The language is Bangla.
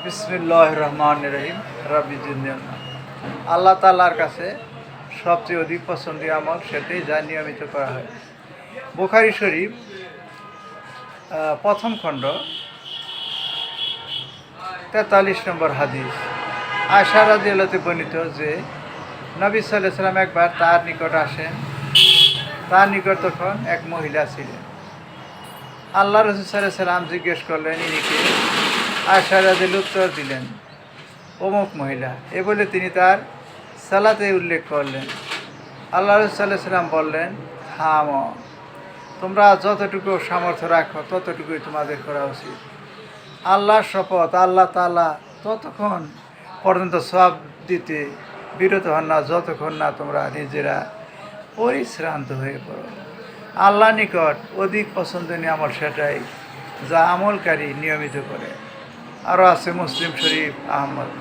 বিসমিল্লাহির রহমানির রহিম। রাব্বি জিদনি। আল্লাহ তাআলার কাছে সবচেয়ে অধিক পছন্দীয় আমল সেটাই যা নিয়মিত করা হয়। বুখারী শরীফ প্রথম খণ্ড 43 নম্বর হাদিস। আয়েশা রাদিয়াল্লাহু বর্ণিত যে নবী সাল্লাল্লাহু আলাইহি ওয়াসাল্লাম একবার তার নিকট আসেন। তার নিকট তখন এক মহিলা ছিলেন। আল্লাহ রাসূল সাল্লাল্লাহু আলাইহি ওয়াসাল্লাম জিজ্ঞেস করলেন, ইনি কে? আয়েশা রাদিয়াল্লাহু উত্তর দিলেন, অমুক মহিলা। এ বলে তিনি তার সালাতে উল্লেখ করলেন। আল্লাহ রাসূল সাল্লাল্লাহু আলাইহি ওয়াসাল্লাম বললেন, থামো, তোমরা যতটুকু সামর্থ্য রাখো ততটুকুই তোমাদের করা উচিত। আল্লাহর শপথ, আল্লাহ তাআলা ততক্ষণ পর্যন্ত সওয়াব দিতে বিরত হন না যতক্ষণ না তোমরা নিজেরা পরিশ্রান্ত হয়ে পড়ো। আল্লাহ নিকট অধিক পছন্দনীয় আমল সেটাই যা আমলকারী নিয়মিত করে। আরও আছে মুসলিম শরীফ, আহমদ।